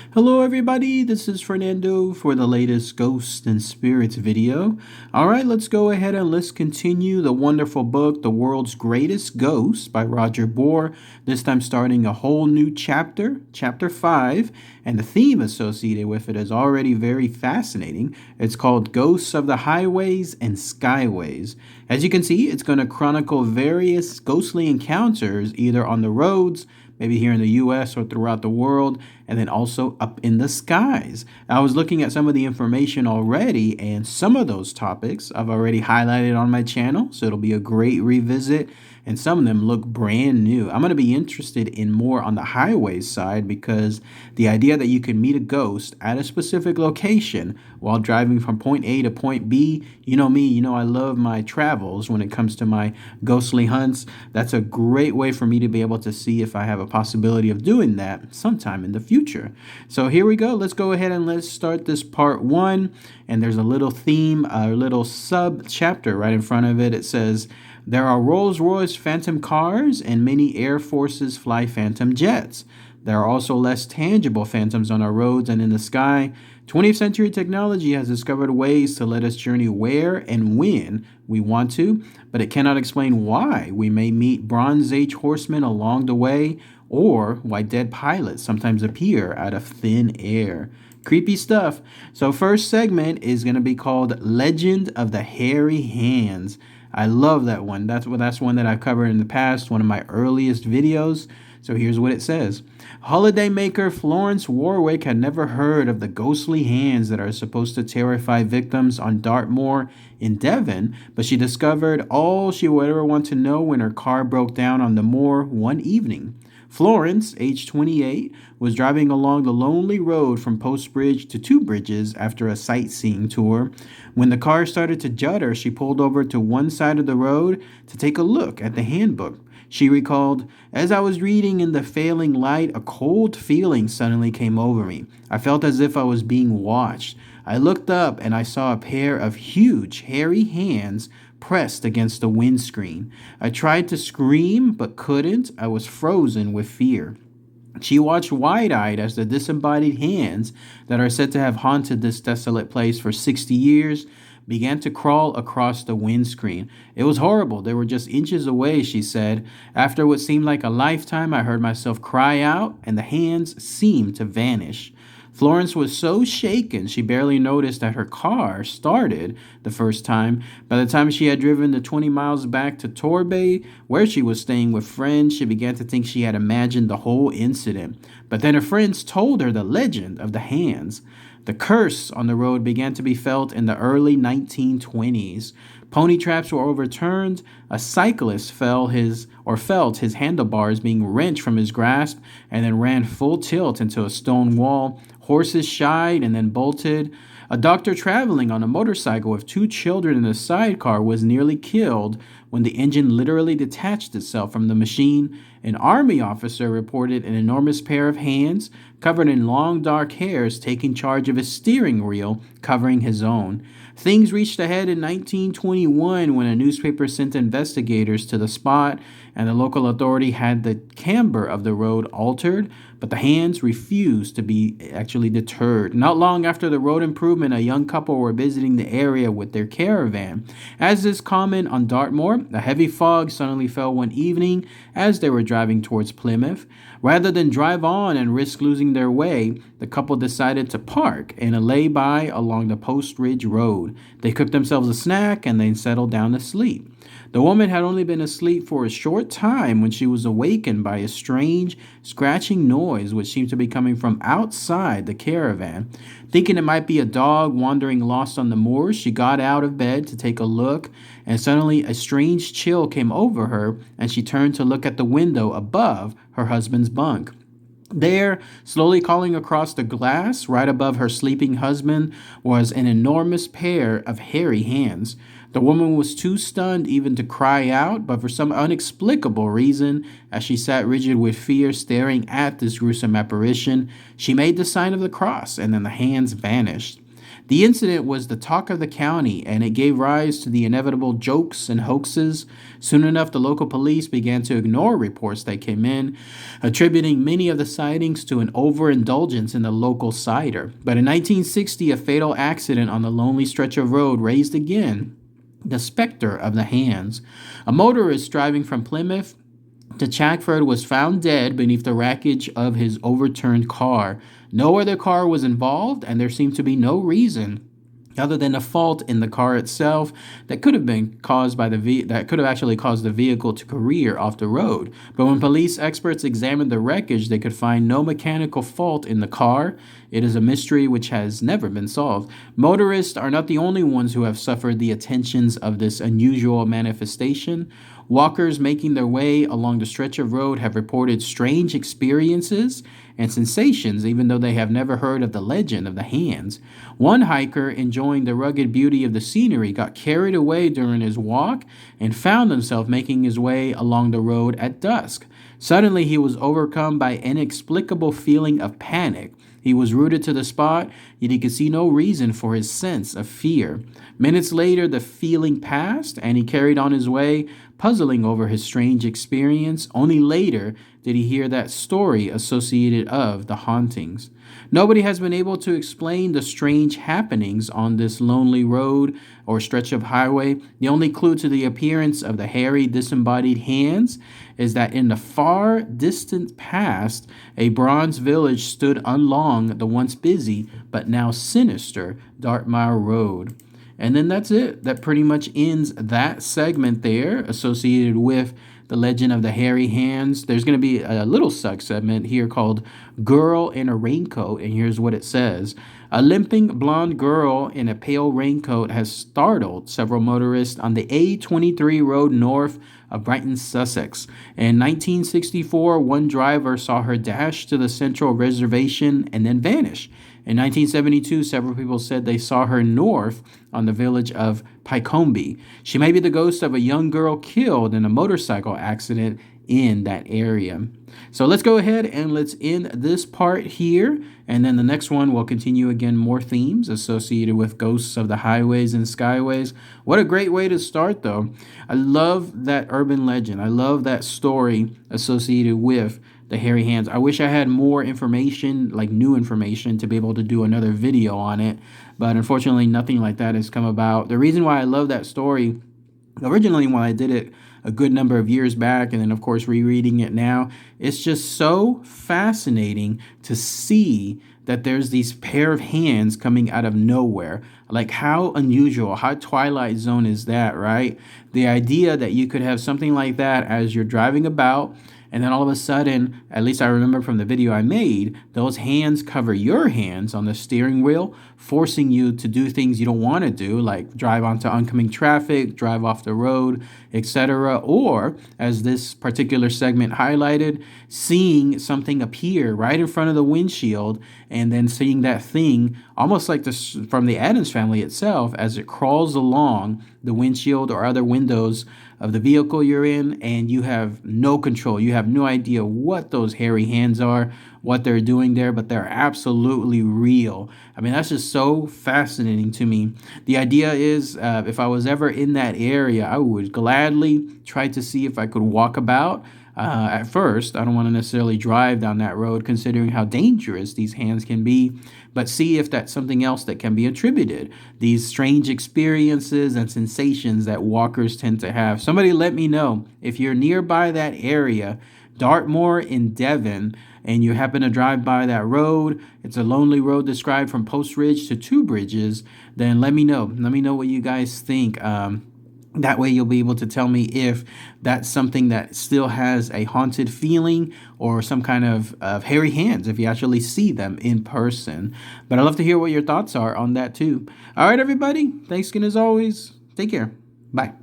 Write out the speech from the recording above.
Hello everybody, this is Fernando for the latest Ghosts and Spirits video. Alright, let's go ahead and let's continue the wonderful book, The World's Greatest Ghosts by Roger Bohr. This time starting a whole new chapter, chapter 5, and the theme associated with it is already very fascinating. It's called Ghosts of the Highways and Skyways. As you can see, it's going to chronicle various ghostly encounters either on the roads, maybe here in the US or throughout the world, and then also up in the skies. I was looking at some of the information already, and some of those topics I've already highlighted on my channel, so it'll be a great revisit, and some of them look brand new. I'm going to be interested in more on the highways side because the idea that you can meet a ghost at a specific location while driving from point A to point B, you know me, you know I love my travels when it comes to my ghostly hunts. That's a great way for me to be able to see if I have a possibility of doing that sometime in the future. So here we go. Let's go ahead and let's start this part 1. And there's a little theme, a little sub chapter right in front of it. It says, there are Rolls-Royce Phantom cars and many Air Forces fly Phantom jets. There are also less tangible phantoms on our roads and in the sky. 20th century technology has discovered ways to let us journey where and when we want to, but it cannot explain why we may meet Bronze Age horsemen along the way or why dead pilots sometimes appear out of thin air. Creepy stuff. So first segment is going to be called Legend of the Hairy Hands. I love that one. That's one that I've covered in the past, one of my earliest videos. So here's what it says. Holidaymaker Florence Warwick had never heard of the ghostly hands that are supposed to terrify victims on Dartmoor in Devon, but she discovered all she would ever want to know when her car broke down on the moor one evening. Florence, age 28, was driving along the lonely road from Post Bridge to Two Bridges after a sightseeing tour. When the car started to judder, she pulled over to one side of the road to take a look at the handbook. She recalled, as I was reading in the failing light, a cold feeling suddenly came over me. I felt as if I was being watched. I looked up and I saw a pair of huge, hairy hands pressed against the windscreen. I tried to scream, but couldn't. I was frozen with fear. She watched wide-eyed as the disembodied hands that are said to have haunted this desolate place for 60 years began to crawl across the windscreen. It was horrible. They were just inches away, she said. After what seemed like a lifetime, I heard myself cry out, and the hands seemed to vanish. Florence was so shaken she barely noticed that her car started the first time. By the time she had driven the 20 miles back to Torbay, where she was staying with friends, she began to think she had imagined the whole incident. But then her friends told her the legend of the hands. The curse on the road began to be felt in the early 1920s. Pony traps were overturned. A cyclist felt his handlebars being wrenched from his grasp and then ran full tilt into a stone wall. Horses shied and then bolted. A doctor traveling on a motorcycle with 2 children in a sidecar was nearly killed when the engine literally detached itself from the machine. An army officer reported an enormous pair of hands covered in long dark hairs taking charge of his steering wheel, covering his own. Things reached a head in 1921 when a newspaper sent investigators to the spot and the local authority had the camber of the road altered, but the hands refused to be actually deterred. Not long after the road improvement, a young couple were visiting the area with their caravan. As is common on Dartmoor, a heavy fog suddenly fell one evening as they were driving towards Plymouth. Rather than drive on and risk losing their way, the couple decided to park in a lay-by along the Post Ridge Road. They cooked themselves a snack and then settled down to sleep. The woman had only been asleep for a short time when she was awakened by a strange, scratching noise which seemed to be coming from outside the caravan. Thinking it might be a dog wandering lost on the moors, she got out of bed to take a look, and suddenly a strange chill came over her, and she turned to look at the window above her husband's bunk. There, slowly crawling across the glass, right above her sleeping husband, was an enormous pair of hairy hands. The woman was too stunned even to cry out, but for some inexplicable reason, as she sat rigid with fear staring at this gruesome apparition, she made the sign of the cross, and then the hands vanished. The incident was the talk of the county, and it gave rise to the inevitable jokes and hoaxes. Soon enough, the local police began to ignore reports that came in, attributing many of the sightings to an overindulgence in the local cider. But in 1960, a fatal accident on the lonely stretch of road raised again the specter of the hands. A motorist driving from Plymouth to Chackford was found dead beneath the wreckage of his overturned car. No other car was involved, and there seemed to be no reason other than a fault in the car itself that could have been caused by that could have actually caused the vehicle to career off the road. But when police experts examined the wreckage, they could find no mechanical fault in the car. It is a mystery which has never been solved. Motorists are not the only ones who have suffered the attentions of this unusual manifestation. Walkers making their way along the stretch of road have reported strange experiences and sensations, even though they have never heard of the legend of the hands. One hiker, enjoying the rugged beauty of the scenery, got carried away during his walk and found himself making his way along the road at dusk. Suddenly, he was overcome by an inexplicable feeling of panic. He was rooted to the spot, yet he could see no reason for his sense of fear. Minutes later, the feeling passed, and he carried on his way, puzzling over his strange experience. Only later did he hear that story associated of the hauntings. Nobody has been able to explain the strange happenings on this lonely road or stretch of highway. The only clue to the appearance of the hairy, disembodied hands is that in the far distant past, a bronze village stood along the once busy but now sinister Dartmouth Road. And then that's it. That pretty much ends that segment there associated with the legend of the hairy hands. There's going to be a little segment here called Girl in a Raincoat, and here's what it says. A limping blonde girl in a pale raincoat has startled several motorists on the A23 road north of Brighton, Sussex. In 1964, one driver saw her dash to the central reservation and then vanish. In 1972, several people said they saw her north on the village of Pycombe. She may be the ghost of a young girl killed in a motorcycle accident in that area. So let's go ahead and let's end this part here. And then the next one will continue again, more themes associated with ghosts of the highways and skyways. What a great way to start, though. I love that urban legend. I love that story associated with the hairy hands. I wish I had more information, like new information, to be able to do another video on it. But unfortunately, nothing like that has come about. The reason why I love that story, originally when I did it a good number of years back, and then of course rereading it now, it's just so fascinating to see that there's these pair of hands coming out of nowhere. Like, how unusual, how Twilight Zone is that, right? The idea that you could have something like that as you're driving about, and then all of a sudden, at least I remember from the video I made, those hands cover your hands on the steering wheel, forcing you to do things you don't want to do, like drive onto oncoming traffic, drive off the road, etc. Or, as this particular segment highlighted, seeing something appear right in front of the windshield, and then seeing that thing, almost like this from the Addams Family itself, as it crawls along the windshield or other windows of the vehicle you're in, and you have no control. You have no idea what those hairy hands are, what they're doing there, but they're absolutely real. I mean, that's just so fascinating to me. The idea is, if I was ever in that area, I would gladly try to see if I could walk about. At first, I don't want to necessarily drive down that road, considering how dangerous these hands can be, but see if that's something else that can be attributed. These strange experiences and sensations that walkers tend to have. Somebody let me know if you're nearby that area, Dartmoor in Devon, and you happen to drive by that road. It's a lonely road described from Post Ridge to Two Bridges. Then let me know. Let me know what you guys think. That way you'll be able to tell me if that's something that still has a haunted feeling or some kind of hairy hands, if you actually see them in person. But I'd love to hear what your thoughts are on that too. All right, everybody. Thanks again as always. Take care. Bye.